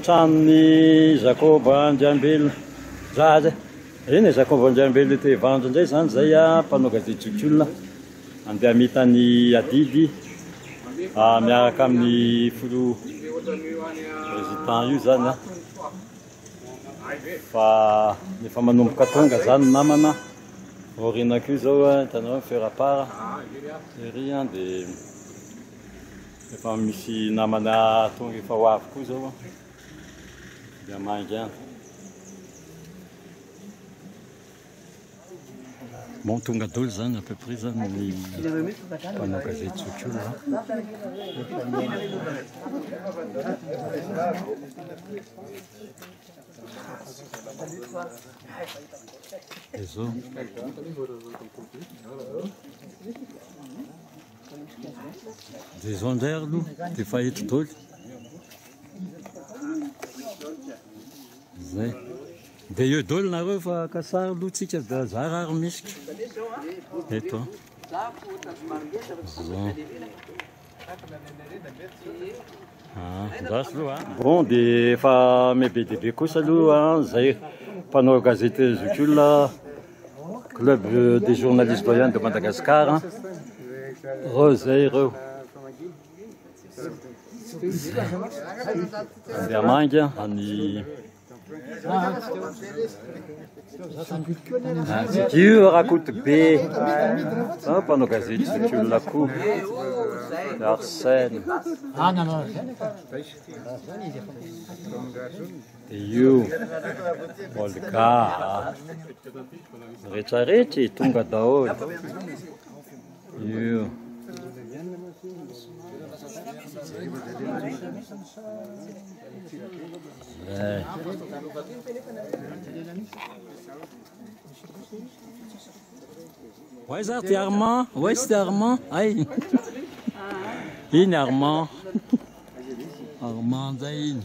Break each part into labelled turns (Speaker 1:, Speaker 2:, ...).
Speaker 1: tranony Jacob Andriambelo zaza eny e Jacob Andriambelo te Vandro indray zany zay a mpanao gazety Zokiolona andeha mitany adidy miaraka amin'ny folo président io zany a fa efa manomboka tonga zany namana orinako io zao hitanao ferapara ery a dia efa misy namana tonga efa ho avy koa zao dia mangy any. Bon, tonga daholo zany à peu près zany ny mpanao gazety Zokiolona. Izao dia zao indray ary aloha dia efa eto daholo zay. Dia eo daholo nareo fa kasary aloha tsika dia zarary misika eto zao ndasy aloha bon dia efa mebe dia be kosa aloha zay mpanao gazety Zokiolona club des journalistes doyens de Madagascar reo zay reo andeha mangy any io rakoto be mpanao gazety Zokiolona koa Arsène io Olga rehetrarehetra tonga daholo io ouais ça c'est Armand, ouais c'est Armand, aïe in Armand Armand Zain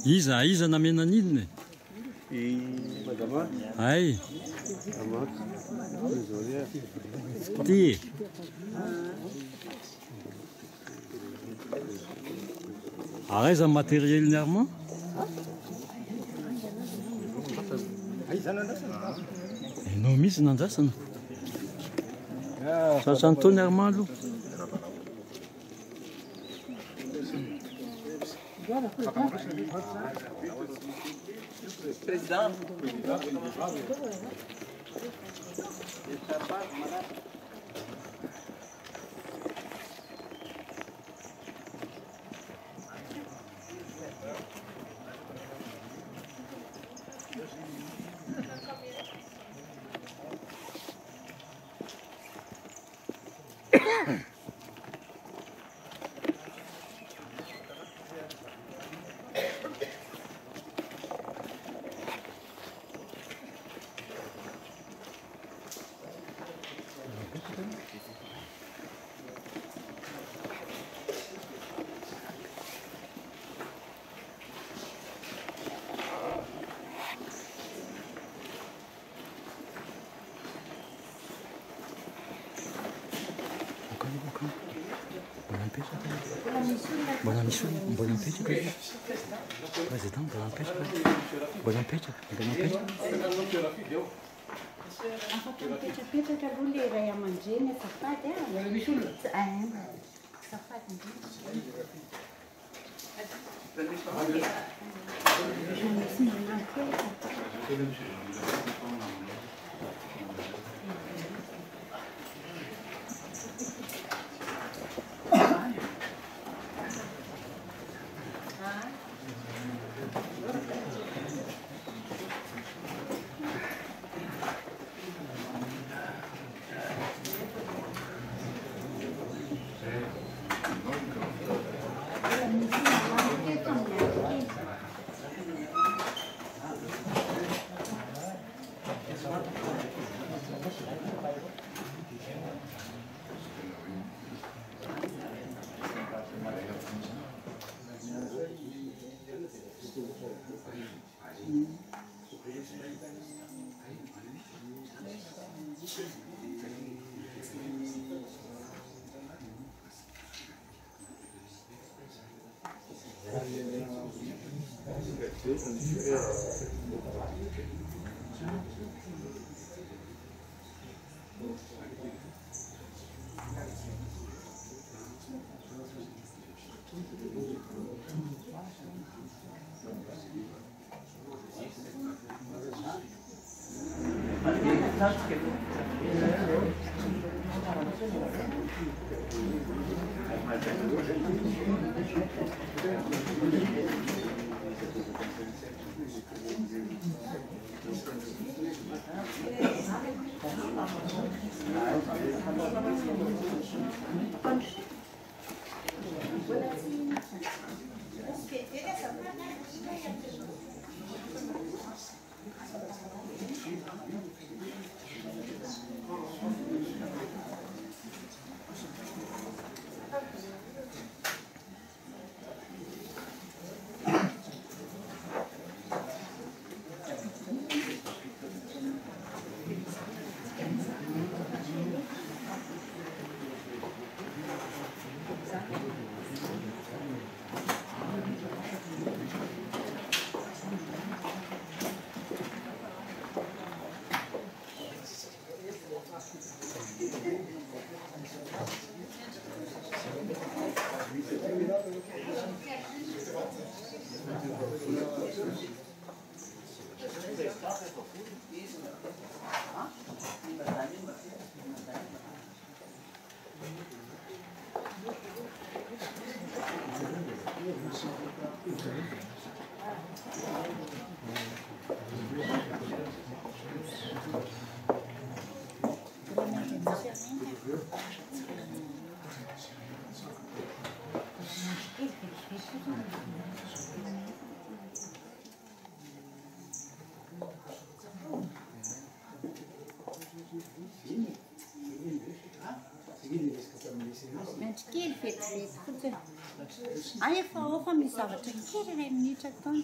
Speaker 1: iza namena an'iny ay ty aiza matériel-ny Armand enao misy nandrasana sasany taony Armand aloha
Speaker 2: Président.
Speaker 1: Buona missione, buona impegno. Presidente, buona impegno. Buona impegno, buona impegno.
Speaker 3: Ha fatto un pezzo che vuol dire a mangiare, safate, safate. Kely vetivety fotsiny ay efa ao fa misy zavatra kely iray minitra taona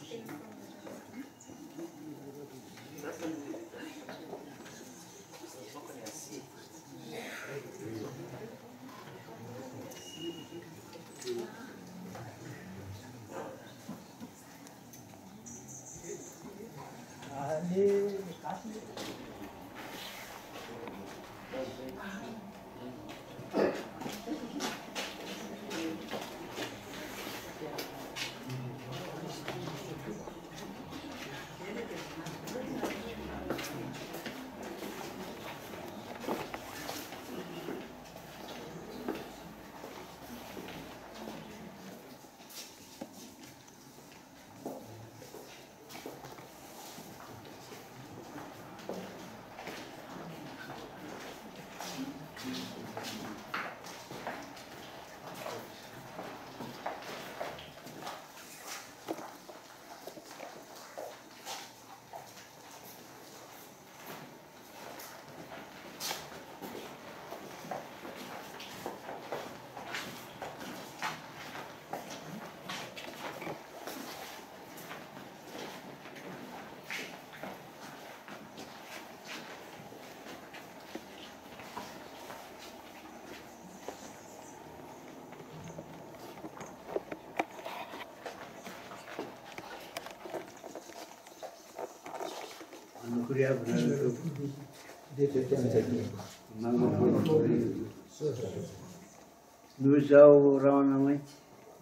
Speaker 2: No zao raha maitsy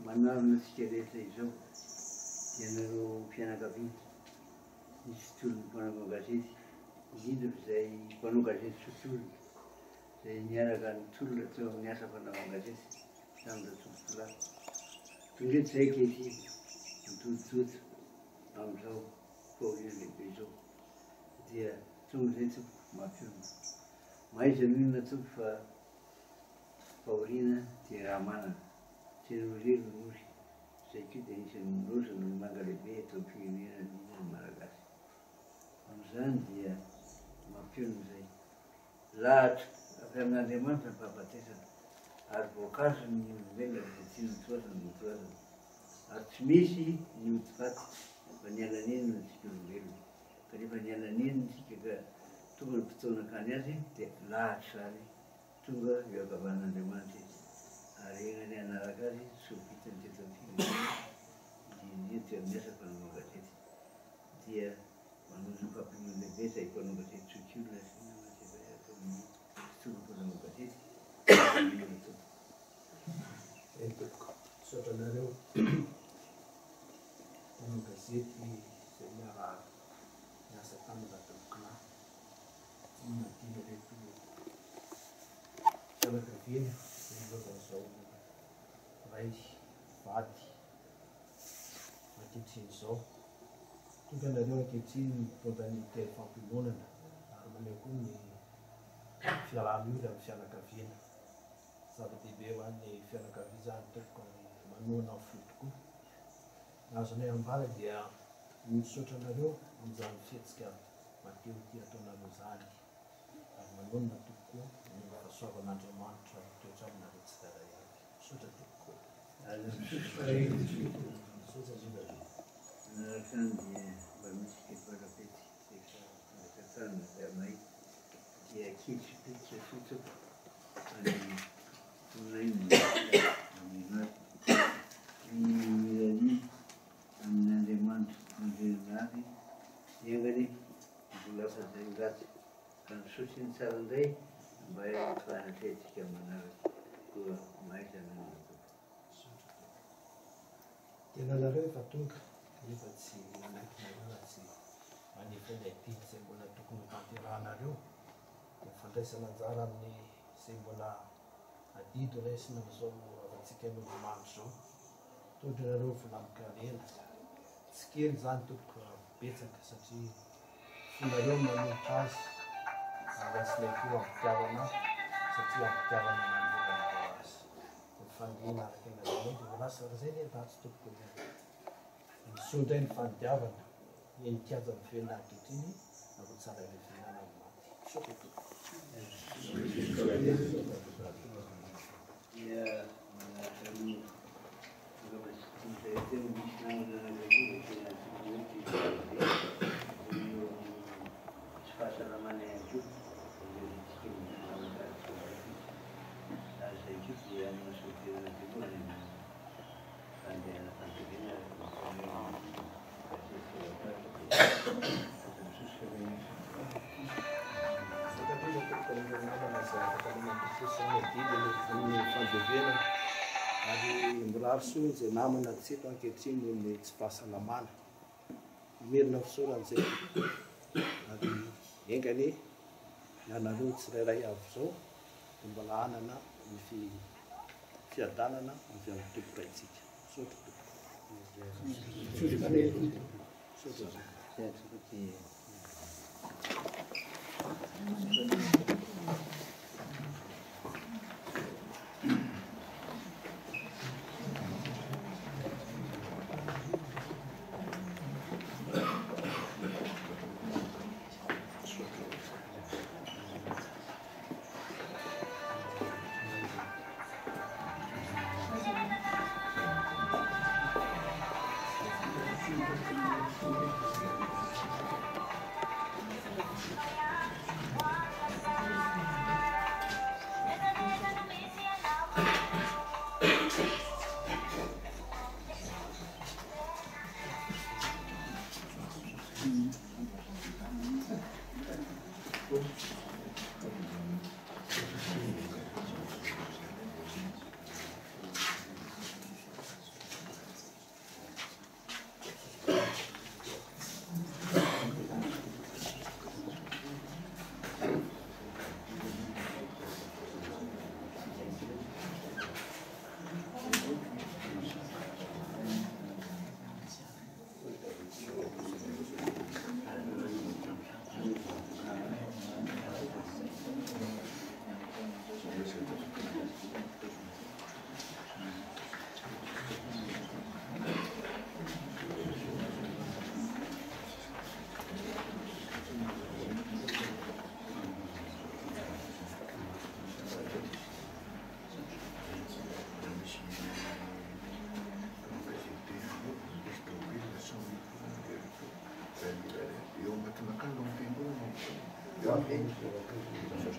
Speaker 2: manarona tsika rehetra izao ianareo mpianakaviana misy tolony mpanao gazety indrindra fa zay mpanao gazety sotrolo zay niaraka ny tolona teo amin'ny asa fanao gazety samyra tsofotola tondreto zay kety mitototo am'izao faolina lehibe zao dia tonga zay tsoko mafiona maiza minona tsoko fa faorina dia raha manana tsy norero nory zay ko dia isan'ny nozana ny manga lehibe atao firenena ny malagasy am'izany dia mafiona zay lahatra avy amin'Andriamanitra ny fahafatesana ary voankazo ny olombelona zay tsy notoazana notoazana ary tsy misy ny otifaty fa ny alanenina tsika olombelona rehefa nialan'iny tsika ka tonga ny fotoana kany azy dia lahatra zany tonga eo ankavan'Andriamanitra izy ary egnany anaraka azy sovitany teto am'firenena dia miasa mpanao gazety dia mamonjy kampiomy lehibe zay mpanao gazety tsokiolona sy namateva atao amin'ny fotoana mpanao gazety
Speaker 4: Sotra nareo mpanao gazety zay miarahaba miasa tamin'ny vatobokona manadina reto fianakaviana zay milaozan'izao ray vady ankehitriny izao tonga nareo ankehitriny mitondra ny tefampiononana ary maneho koa ny fiaraha-mioly amin'ny fianakaviana zava-dehibe ho an'ny fianakavia zany tokony manoana ny fo tokoa azonay ambara dia misaotra anareo amin'izany fihetsika mateo ty ataonareo zany ary manonona tokoa ny fahasoavan'Andriamanitra toetra aminareo tsy daray avy misaotra tokoa
Speaker 2: narakany dia mba misy kefarapety ekatana amay dia ketripetra fotsoko any tonainy aminay mirany amin'Andriamanitra miverinary iangany mbola fazay ngaty ka nisotry ny tsara indray mba fanatetsika manaraka koa maizana natoko
Speaker 4: tena nareo efa tonga nefa tsy manaiky nareo tsy manefa ny adiny zay mbola tokony tanterahanareo dia fandraisana anjara amin'ny zay mbola adidy raisina zao avantsika novamandro zao tondry nareo volamikalela tsy kely zany toko betsaka satria fonareo manolotra azy ary asilay koa ampitiavana satria ampitiavana nanderanao azy nyfandihana araka nareo dia volasa zay le ratsy tokony misondray ny fandiavana enikiaja ny fiaina ankehitriny ako tsara le fiainana ny maty soka toko
Speaker 2: dia manaraka fahasalamana ihany koa ary zay koa dia masoterana koa ny fandehana fantekena
Speaker 4: fandevena ary mbola arosoa zay namana tseto ankehitriny ny tsy fahasalamana merina fisaoran'izay ary engany ianareo tsirairay avy zao dia mbola anana ny fiadanana avy amin'ny tompokaitsika sotra
Speaker 2: Grazie.